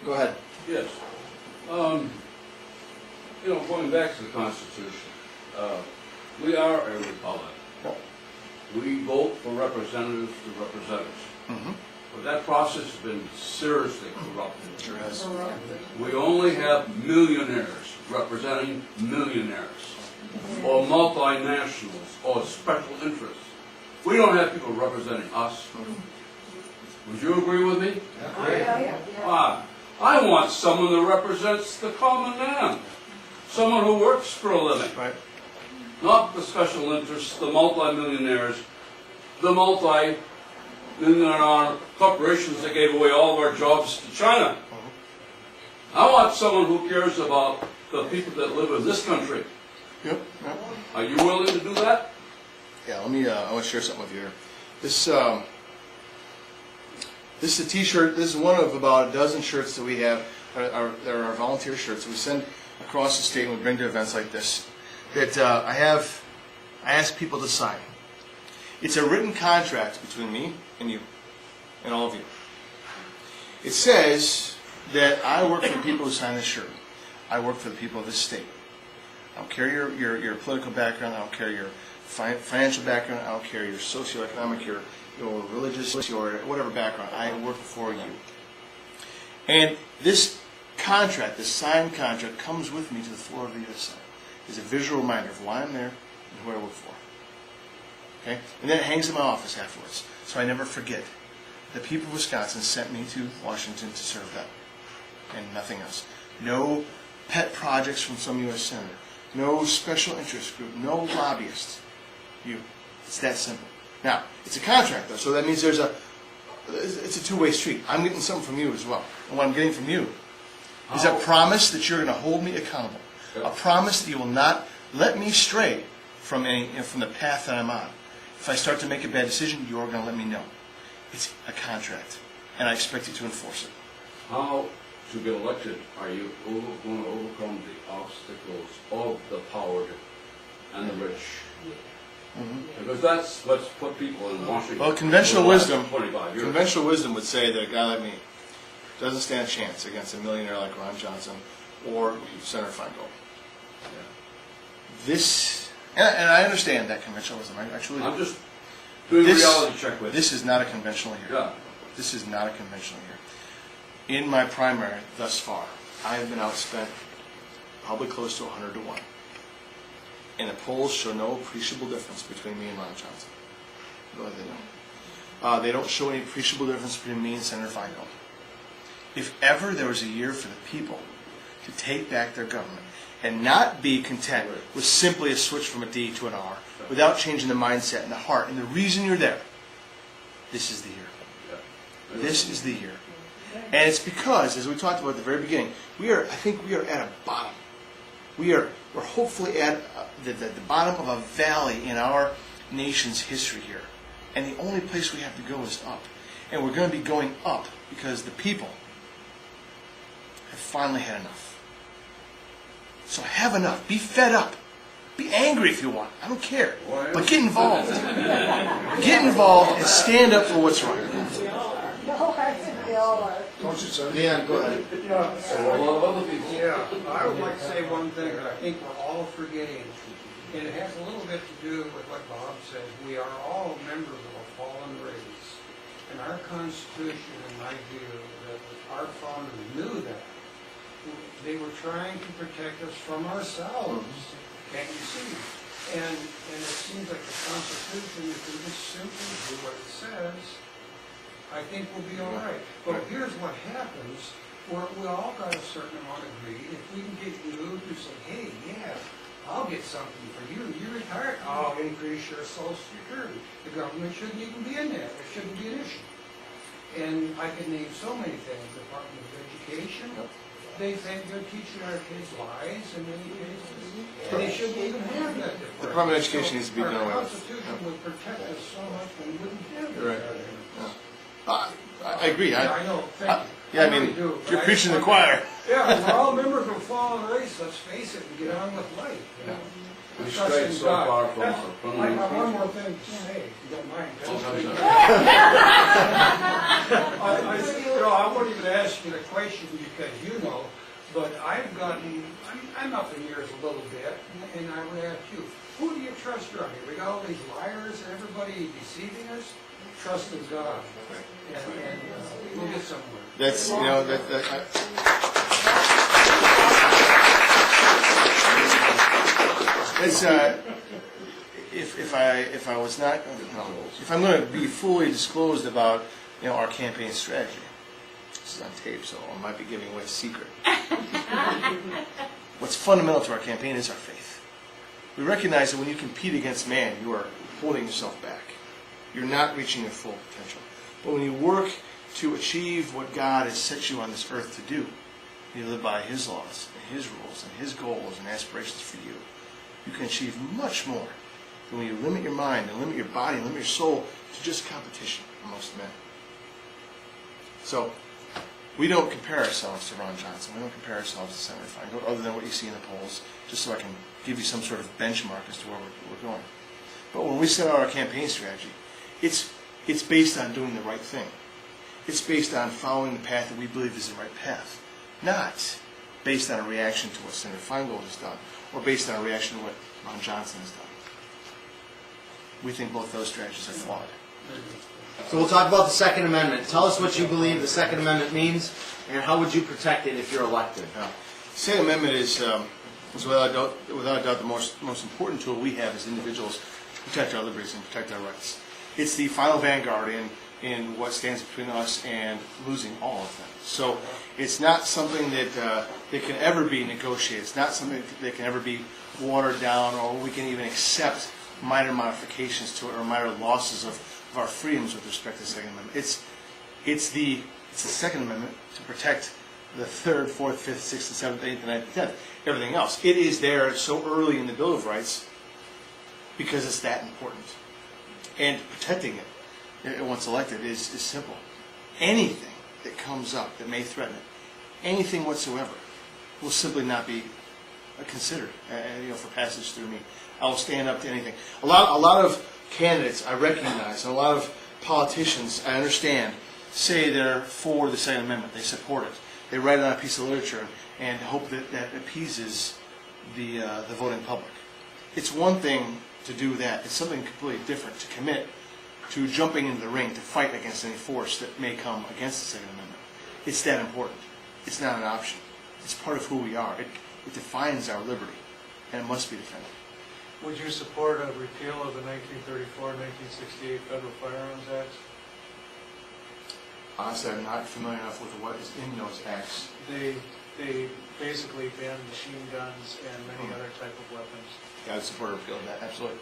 Go ahead. Yes. Going back to the Constitution, we are a republic. We vote for representatives to represent us. Mm-hmm. But that process has been seriously corrupted. Sure has. We only have millionaires representing millionaires, or multinationals, or special interests. We don't have people representing us. Would you agree with me? I want someone that represents the common man. Someone who works for a living. Right. Not the special interests, the multi-millionaires, the multi-millionaire corporations that gave away all of our jobs to China. I want someone who cares about the people that live in this country. Yep. Are you willing to do that? Yeah, let me, I want to share something with you here. This is a t-shirt. This is one of about a dozen shirts that we have. There are our volunteer shirts that we send across the state and we bring to events like this. That I ask people to sign. It's a written contract between me and you, and all of you. It says that I work for the people who sign this shirt. I work for the people of this state. I don't care your political background. I don't care your financial background. I don't care your socioeconomic, your religious, or whatever background. I work for you. And this contract, this signed contract, comes with me to the floor of the U.S. Senate. It's a visual reminder of why I'm there and who I work for. Okay? And then it hangs in my office afterwards, so I never forget. The people of Wisconsin sent me to Washington to serve them, and nothing else. No pet projects from some U.S. senator. No special interest group. No lobbyists. You. It's that simple. Now, it's a contract, though, so that means it's a two-way street. I'm getting something from you as well. And what I'm getting from you is a promise that you're going to hold me accountable. A promise that you will not let me stray from the path that I'm on. If I start to make a bad decision, you're going to let me know. It's a contract, and I expect you to enforce it. How to get elected are you going to overcome the obstacles of the power and the rich? Mm-hmm. Because that's what's put people in Washington. Well, conventional wisdom would say that a guy like me doesn't stand a chance against a millionaire like Ron Johnson or Senator Feingold. Yeah. This, and I understand that conventional wisdom. I truly do. I'm just doing a reality check with this is not a conventional year. Yeah. This is not a conventional year. In my primary thus far, I have been outspent probably close to 100 to 1. And the polls show no appreciable difference between me and Ron Johnson. No, they don't. They don't show any appreciable difference between me and Senator Feingold. If ever there was a year for the people to take back their government and not be content with simply a switch from a D to an R, without changing the mindset and the heart and the reason you're there, this is the year. This is the year. And it's because, as we talked about at the very beginning, I think we are at a bottom. We're hopefully at the bottom of a valley in our nation's history here. And the only place we have to go is up. And we're going to be going up because the people have finally had enough. So have enough. Be fed up. Be angry if you want. I don't care. But get involved. Get involved and stand up for what's right. Don't you, son? Dan, go ahead. A lot of other people. Yeah, I would like to say one thing that I think we're all forgetting, and it has a little bit to do with what Bob said. We are all members of a fallen race, and our Constitution, in my view, that our founders knew that. They were trying to protect us from ourselves. Can't you see? And it seems like the Constitution, if we just simply do what it says, I think we'll be all right. But here's what happens. We all got a certain amount of greed. If we can get you to say, hey, yeah, I'll get something for you. You're retired. I'll increase your Social Security. The government shouldn't even be in there. It shouldn't be an issue. And I could name so many things. Department of Education. They think they're teaching our kids lies in many cases. And they shouldn't even have that department. Department of Education needs to be done away with. Our Constitution would protect us so much when we wouldn't have it. Right. I agree. I know. Thank you. Yeah, I mean, you're preaching the choir. Yeah, we're all members of a fallen race. Let's face it and get on with life. You know? We trust strayed in so God. far from That's- our I got one more thing, hey, if you don't mind. I won't even ask you the question because you know, but I'm up in years a little bit, and I would ask you, who do you trust around here? We got all these liars and everybody deceiving us. Trust in God, and we'll get somewhere. That's, you know, it's, if I was not, if I'm going to be fully disclosed about, you know, our campaign strategy, this is on tape, so I might be giving away a secret. What's fundamental to our campaign is our faith. We recognize that when you compete against man, you are holding yourself back. You're not reaching your full potential. But when you work to achieve what God has set you on this earth to do, you live by His laws and His rules and His goals and aspirations for you, you can achieve much more than when you limit your mind and limit your body and limit your soul to just competition amongst men. So, we don't compare ourselves to Ron Johnson. We don't compare ourselves to Senator Feingold, other than what you see in the polls, just so I can give you some sort of benchmark as to where we're going. But when we set out our campaign strategy, it's based on doing the right thing. It's based on following the path that we believe is the right path, not based on a reaction to what Senator Feingold has done, or based on a reaction to what Ron Johnson has done. We think both those strategies are flawed. So we'll talk about the Second Amendment. Tell us what you believe the Second Amendment means, and how would you protect it if you're elected? The Second Amendment is without a doubt the most important tool we have as individuals to protect our liberties and protect our rights. It's the final vanguard in what stands between us and losing all of them. So it's not something that can ever be negotiated. It's not something that can ever be watered down, or we can even accept minor modifications to it or minor losses of our freedoms with respect to the Second Amendment. It's the Second Amendment to protect the 3rd, 4th, 5th, 6th, and 7th, 8th, and 9th, and 10th. Everything else. It is there so early in the Bill of Rights because it's that important. And protecting it, once elected, is simple. Anything that comes up that may threaten it, anything whatsoever, will simply not be considered for passage through me. I will stand up to anything. A lot of candidates I recognize, and a lot of politicians I understand, say they're for the Second Amendment. They support it. They write it on a piece of literature and hope that appeases the voting public. It's one thing to do that. It's something completely different to commit to jumping into the ring to fight against any force that may come against the Second Amendment. It's that important. It's not an option. It's part of who we are. It defines our liberty, and it must be defended. Would you support a repeal of the 1934-1968 Federal Firearms Act? Honestly, I'm not familiar enough with what is in those acts. They basically banned machine guns and many other type of weapons. Yeah, I would support a repeal of that, absolutely.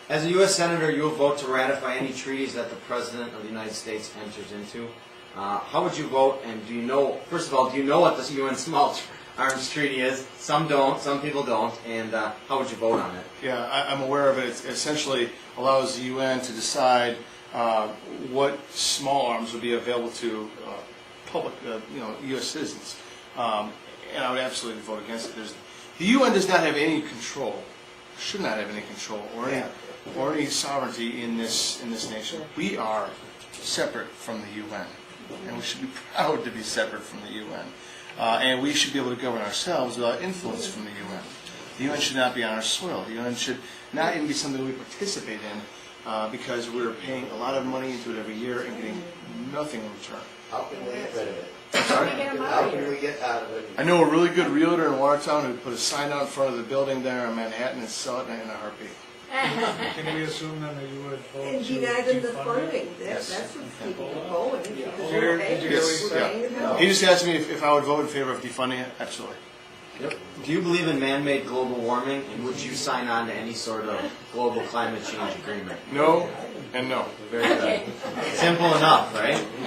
As a U.S. Senator, you will vote to ratify any treaties that the President of the United States enters into. How would you vote, and do you know, first of all, do you know what the UN Small Arms Treaty is? Some don't, some people don't, and how would you vote on it? Yeah, I'm aware of it. It essentially allows the UN to decide what small arms would be available to public, U.S. citizens. And I would absolutely vote against it. The UN does not have any control, should not have any control, or any sovereignty in this nation. We are separate from the UN, and we should be proud to be separate from the UN. And we should be able to govern ourselves without influence from the UN. The UN should not be on our soil. The UN should not even be something we participate in because we're paying a lot of money into it every year and getting nothing in return. How can we get rid of it? Sorry? How can we get out of it? I know a really good realtor in Watertown who put a sign out in front of the building there in Manhattan and sell it in a heartbeat. Can we assume then that you would vote And to deny them the defund it? funding, Yes. that's what's keeping them going, because Did we're you paying, really we're say- paying the bill. He just asked me if I would vote in favor of defunding it. Absolutely. Yep. Do you believe in man-made global warming, and would you sign on to any sort of global climate change agreement? No and no. Very good. Simple enough, right?